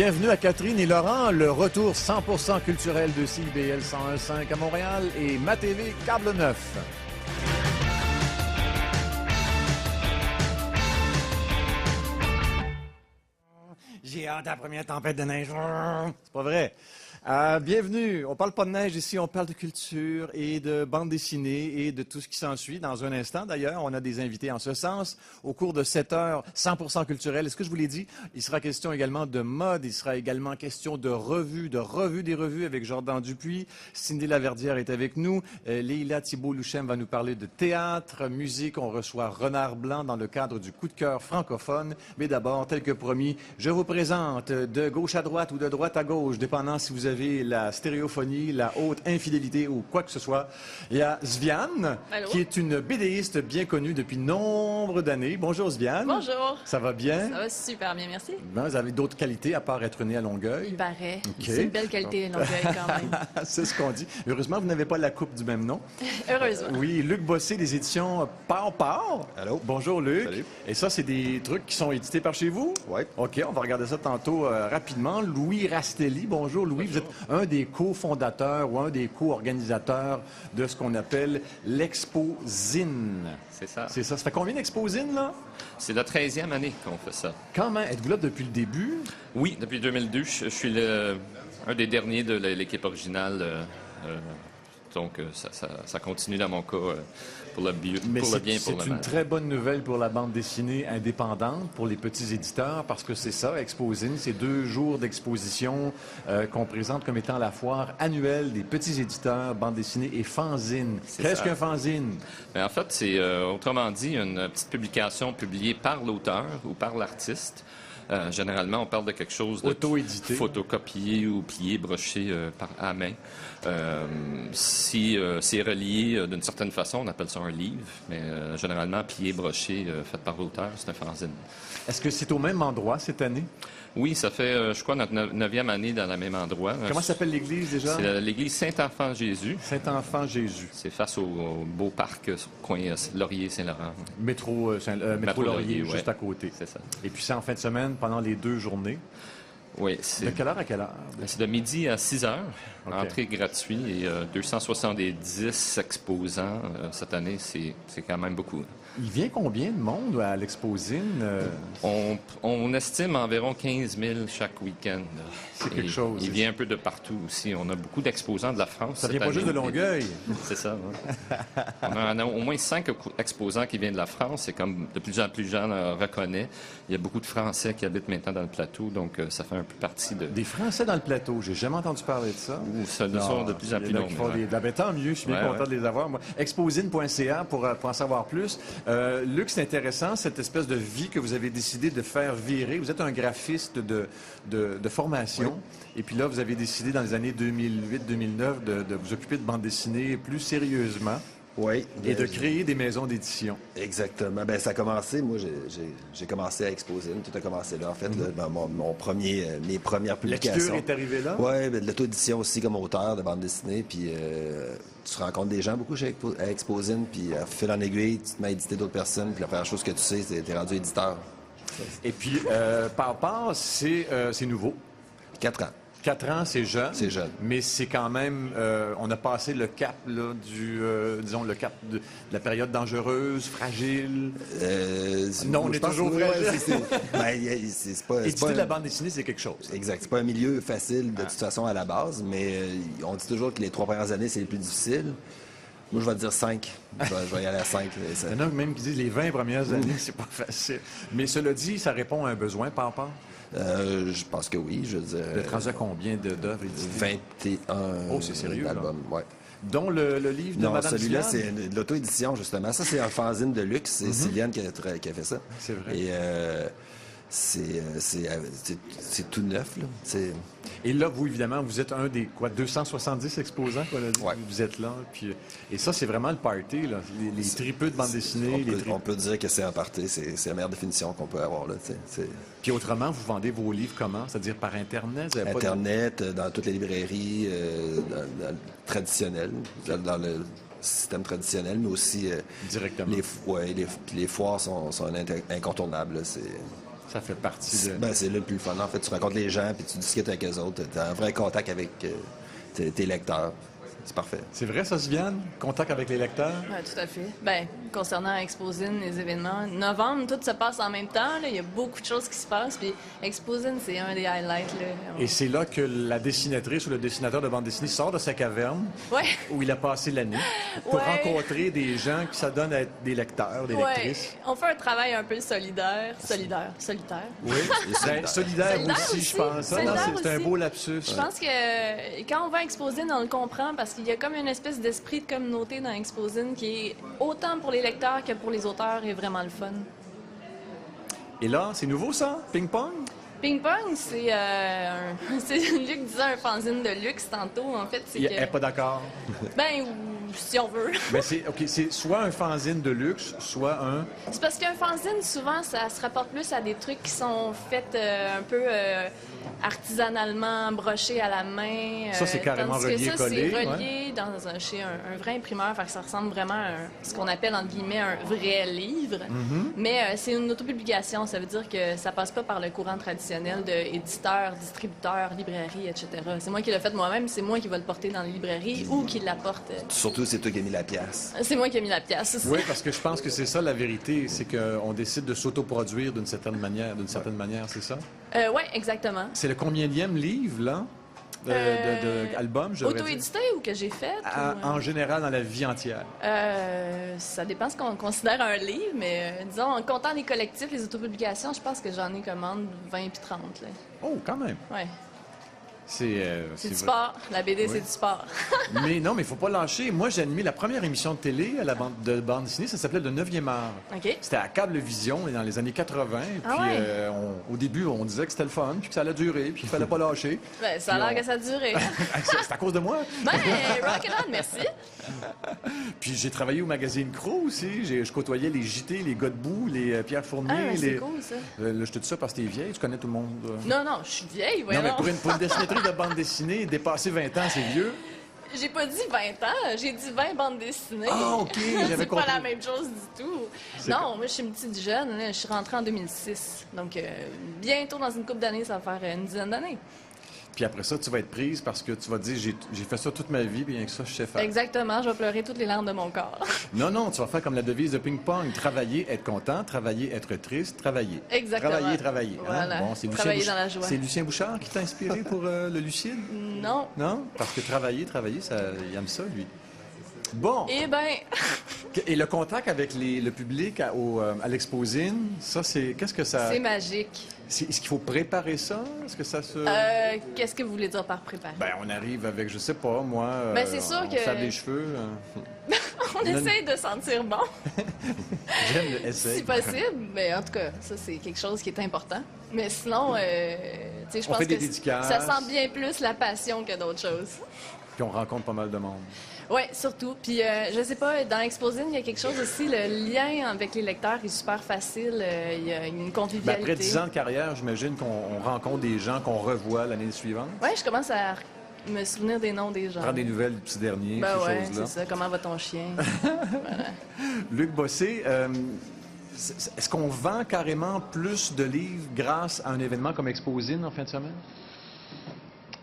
Bienvenue à Catherine et Laurent, le retour 100% culturel de CIBL 101.5 à Montréal et MaTV Câble 9. J'ai hâte à la première tempête de neige. C'est pas vrai. Bienvenue. On parle pas de neige ici, on parle de culture et de bande dessinée et de tout ce qui s'ensuit. Dans un instant, d'ailleurs, on a des invités en ce sens. Au cours de 7 heures, 100% culturel. Est-ce que je vous l'ai dit? Il sera question également de mode. Il sera également question de revue des revues avec Jordan Dupuis. Cindy Laverdière est avec nous. Leila Thibault-Louchem va nous parler de théâtre, musique. On reçoit Renard Blanc dans le cadre du coup de cœur francophone. Mais d'abord, tel que promis, je vous présente de gauche à droite ou de droite à gauche, dépendant si vous avez la stéréophonie, la haute infidélité ou quoi que ce soit. Il y a Sviane, Allô? qui est une BDiste bien connue depuis nombre d'années. Bonjour Sviane. Bonjour. Ça va bien? Ça va super bien, merci. Ben, vous avez d'autres qualités à part être né à Longueuil? Il paraît. OK. C'est une belle qualité, Longueuil, quand même. C'est ce qu'on dit. Heureusement, vous n'avez pas la coupe du même nom. Heureusement. Oui, Luc Bossé des éditions Par. Allô? Bonjour Luc. Salut. Et ça, c'est des trucs qui sont édités par chez vous? Oui. OK, on va regarder ça tantôt rapidement. Louis Rastelli. Bonjour Louis. Vous êtes un des cofondateurs ou un des co-organisateurs de ce qu'on appelle l'Exposine. C'est ça. C'est ça. Ça fait combien d'Exposine, là? C'est la 13e année qu'on fait ça. Quand même. Êtes-vous là depuis le début? Oui, depuis 2002. Je suis un des derniers de l'équipe originale. Donc, ça continue dans mon cas pour le bien, Mais pour le bien, pour c'est le une mal. très bonne nouvelle pour la bande dessinée indépendante, pour les petits éditeurs, parce que c'est ça, Exposine, c'est 2 jours d'exposition qu'on présente comme étant la foire annuelle des petits éditeurs, bande dessinée et fanzine. C'est Qu'est-ce ça. qu'un fanzine? Mais en fait, c'est autrement dit une petite publication publiée par l'auteur ou par l'artiste. Généralement, on parle de quelque chose de Auto-édité. photocopié ou plié, broché à main. Si c'est relié d'une certaine façon, on appelle ça un livre, mais généralement plié, broché, fait par l'auteur, c'est un fanzine. Est-ce que c'est au même endroit cette année? Oui, ça fait, je crois, notre 9e année dans le même endroit. Comment s'appelle l'église déjà? C'est l'église Saint-Enfant-Jésus. Saint-Enfant-Jésus. C'est face au beau parc, coin Laurier-Saint-Laurent. Métro Laurier, ouais. juste à côté. C'est ça. Et puis c'est en fin de semaine, pendant les 2 journées. Oui, De c'est quelle heure à quelle heure? de midi à 6 heures. OK. Entrée gratuite et 270 exposants. Cette année, c'est quand même beaucoup. Il vient combien de monde à l'Exposine? On estime environ 15 000 chaque week-end. C'est quelque Et chose. Il vient un peu de partout aussi. On a beaucoup d'exposants de la France. Ça vient cette pas juste de année. Longueuil. C'est ça. Ouais. On a au moins 5 exposants qui viennent de la France. C'est comme de plus en plus de gens le reconnaissent. Il y a beaucoup de Français qui habitent maintenant dans le plateau, donc ça fait un peu partie de... Des Français dans le plateau, j'ai jamais entendu parler de ça. Ou ça le sont de plus en plus nombreux. Ben, tant mieux, je suis bien Ouais, content de les avoir. Moi, Exposine.ca pour en savoir plus. Luc, c'est intéressant, cette espèce de vie que vous avez décidé de faire virer. Vous êtes un graphiste de formation. Et puis là, vous avez décidé dans les années 2008-2009 de vous occuper de bande dessinée plus sérieusement. Oui. Et de créer des maisons d'édition. Exactement. Ben ça a commencé, moi, j'ai commencé à Exposine. Tout a commencé là, en fait, là, dans mes premières publications. Lecture est arrivée là? Oui, de l'auto-édition aussi comme auteur de bande dessinée. Puis tu rencontres des gens beaucoup à Exposine. Puis à fil en aiguille, tu te mets à éditer d'autres personnes. Puis la première chose que tu sais, c'est que tu es rendu éditeur. Et puis, par c'est nouveau. 4 ans. 4 ans, c'est jeune. C'est jeune. Mais c'est quand même... on a passé le cap, là, disons, le cap de la période dangereuse, fragile. Non, on est toujours fragile. C'est pas... Éditer de la bande dessinée, c'est quelque chose. Exact. C'est pas un milieu facile de toute façon à la base, mais on dit toujours que les 3 premières années, c'est les plus difficiles. Moi, je vais te dire 5. Je vais y aller à 5. Il y en a même qui disent les 20 premières années, c'est pas facile. Mais cela dit, ça répond à un besoin, par rapport. Je pense que oui. Je veux dire, Vous êtes rendu à combien d'œuvres éditées? 21 Oh, c'est sérieux, albums. Ouais. Dont le livre de Non, Madame celui-là, Siliane? c'est de l'auto-édition, justement. Ça, c'est un fanzine de luxe. C'est Siliane qui a fait ça. C'est vrai. Et c'est tout neuf, là. Et là, vous, évidemment, vous êtes un des 270 exposants qu'on a dit. Ouais. Vous êtes là. Puis, et ça, c'est vraiment le party, là. Les tripeux de bande dessinée. On peut dire que c'est un party. C'est la meilleure définition qu'on peut avoir, là. Puis autrement, vous vendez vos livres comment? C'est-à-dire par Internet? Vous avez pas de- Internet, dans toutes les librairies dans le traditionnel, dans le système traditionnel, mais aussi Directement. les foires sont incontournables. Là. Ça fait partie de... Ben, c'est là le plus fun. En fait, tu rencontres les gens, puis tu discutes avec eux autres. Tu as un vrai contact avec tes lecteurs. C'est parfait. C'est vrai, ça, Sviane? Contact avec les lecteurs? Oui, tout à fait. Ben, concernant Exposine, les événements, novembre, tout se passe en même temps. Là. Il y a beaucoup de choses qui se passent. Puis Exposine, c'est un des highlights. Là. Et c'est là que la dessinatrice ou le dessinateur de bande dessinée sort de sa caverne Ouais. où il a passé la nuit pour Ouais. rencontrer des gens qui s'adonnent à être des lecteurs, des Ouais. lectrices. On fait un travail un peu solitaire. Solitaire. Oui, solidaire Solidaire aussi, je aussi. pense. Ah, non, Solidaire c'est un aussi. beau lapsus. Je pense que quand on va à Exposine, on le comprend parce qu'il y a comme une espèce d'esprit de communauté dans Exposine qui est autant pour les lecteurs que pour les auteurs est vraiment le fun. Et là, c'est nouveau, ça? Ping-pong? Ping-pong, c'est c'est Luc disait un fanzine de luxe tantôt. En fait, c'est Elle n'est que... pas d'accord. Ben, si on veut. Mais c'est soit un fanzine de luxe, soit un... C'est parce qu'un fanzine, souvent, ça se rapporte plus à des trucs qui sont faits un peu artisanalement, brochés à la main. Ça, c'est carrément tandis que relié, ça, collé, c'est relié chez un vrai imprimeur. Fait que ça ressemble vraiment à ce qu'on appelle, entre guillemets, un vrai livre. Mm-hmm. Mais c'est une autopublication. Ça veut dire que ça passe pas par le courant traditionnel de éditeur, distributeur, librairie, etc. C'est moi qui l'ai fait moi-même. C'est moi qui va le porter dans les librairies ou qui l'apporte. Surtout, c'est toi qui as mis la pièce. C'est moi qui ai mis la pièce. Oui, parce que je pense que c'est ça la vérité, c'est qu'on décide de s'autoproduire d'une certaine manière, c'est ça? Oui, exactement. C'est le combienième livre, là, album, je devrais dire? Auto-édité ou que j'ai fait? En général, dans la vie entière. Ça dépend ce qu'on considère un livre, mais disons, en comptant les collectifs, les autopublications, je pense que j'en ai commande 20 puis 30. Là. Oh, quand même. Ouais. C'est C'est du vrai. sport. La BD, Oui. c'est du sport. Mais non, mais il faut pas lâcher. Moi, j'ai animé la première émission de télé à la bande dessinée, ça s'appelait Le 9e art. OK? C'était à Cablevision dans les années 80. Et puis, Ah ouais? au début, on disait que c'était le fun, puis que ça allait durer, puis qu'il fallait pas lâcher. Ben, ça a Puis l'air que ça a duré. C'est à cause de moi. Ben, rock and roll, merci. Puis j'ai travaillé au magazine Crow aussi. Je côtoyais les JT, les Godbout, les Pierre Fournier. Ah, c'est les... cool, ça. Là, je te dis ça parce que t'es vieille, tu connais tout le monde. Non, je suis vieille, Non, voyons. mais pour une dessinatrice de bande dessinée, dépasser 20 ans, c'est vieux. J'ai pas dit 20 ans, j'ai dit 20 bandes dessinées. Ah, OK, j'avais C'est pas compris. la même chose du tout. Non, moi, je suis une petite jeune. Là. Je suis rentrée en 2006. Donc, bientôt, dans une couple d'années, ça va faire une dizaine d'années. Puis après ça, tu vas être prise parce que tu vas te dire, j'ai fait ça toute ma vie, puis rien que ça, je sais faire. Exactement, je vais pleurer toutes les larmes de mon corps. Non, tu vas faire comme la devise de ping-pong. Travailler, être content. Travailler, être triste. Travailler. Exactement. Travailler. Hein? Voilà. Bon, c'est Travailler dans la joie. C'est Lucien Bouchard qui t'a inspiré pour le Lucide? Non. Non? Parce que travailler, ça, il aime ça, lui. Bon. Eh ben, Et le contact avec le public à l'Exposine, ça, qu'est-ce que ça... c'est magique. Est-ce qu'il faut préparer ça? Est-ce que ça se... Qu'est-ce que vous voulez dire par préparer? Ben, on arrive avec, je sais pas, moi... Ben, c'est sûr on que- se lave les cheveux. On essaie de sentir bon, J'aime le essai. si possible. Mais en tout cas, ça, c'est quelque chose qui est important. Mais sinon, tu sais, je On pense fait des que dédicaces. ça sent bien plus la passion que d'autres choses. Puis on rencontre pas mal de monde. Oui, surtout. Puis, je sais pas, dans Exposine, il y a quelque chose aussi, le lien avec les lecteurs est super facile. Il y a une Ben, convivialité. après 10 ans de carrière, j'imagine qu'on rencontre des gens qu'on revoit l'année suivante. Oui, je commence à me souvenir des noms des gens. Prendre des nouvelles du petit dernier, Ben ces ouais, choses-là. c'est ça. Comment va ton chien? Luc Bossé, est-ce qu'on vend carrément plus de livres grâce à un événement comme Exposine en fin de semaine?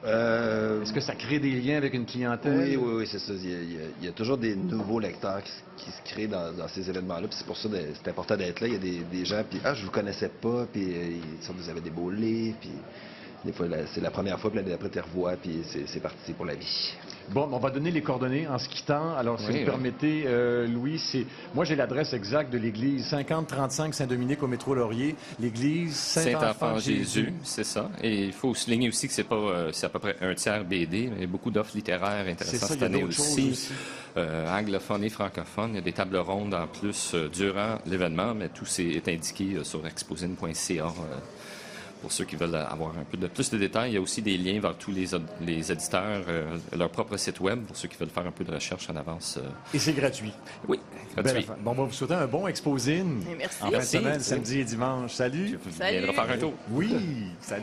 Est-ce que ça crée des liens avec une clientèle? Oui, c'est ça. Il y a toujours des nouveaux lecteurs qui se créent dans ces événements-là. Puis c'est pour ça que c'est important d'être là. Il y a des gens, puis je vous connaissais pas, puis vous avez des beaux livres, puis des fois, c'est la première fois, puis l'année d'après, tu les revois, puis c'est parti pour la vie. Bon, on va donner les coordonnées en se quittant. Alors, si Oui, vous oui. permettez, Louis, moi, j'ai l'adresse exacte de l'église 5035 Saint-Dominique au métro Laurier. L'église Saint-Enfant Jésus, c'est ça. Et il faut souligner aussi que c'est à peu près un tiers BD, mais il y a beaucoup d'offres littéraires C'est intéressantes ça, cette il y a année d'autres choses aussi. aussi. Anglophone et francophone. Il y a des tables rondes en plus durant l'événement, mais tout est indiqué sur exposine.ca. Pour ceux qui veulent avoir un peu de plus de détails, il y a aussi des liens vers tous les éditeurs, leur propre site web, pour ceux qui veulent faire un peu de recherche en avance. Et c'est gratuit. Oui, Belle gratuit. affaire. Bon, on va vous souhaiter un bon Exposine. Et merci. En fin de Merci. semaine, samedi et dimanche. Salut. Viendra faire un tour. Oui, salut.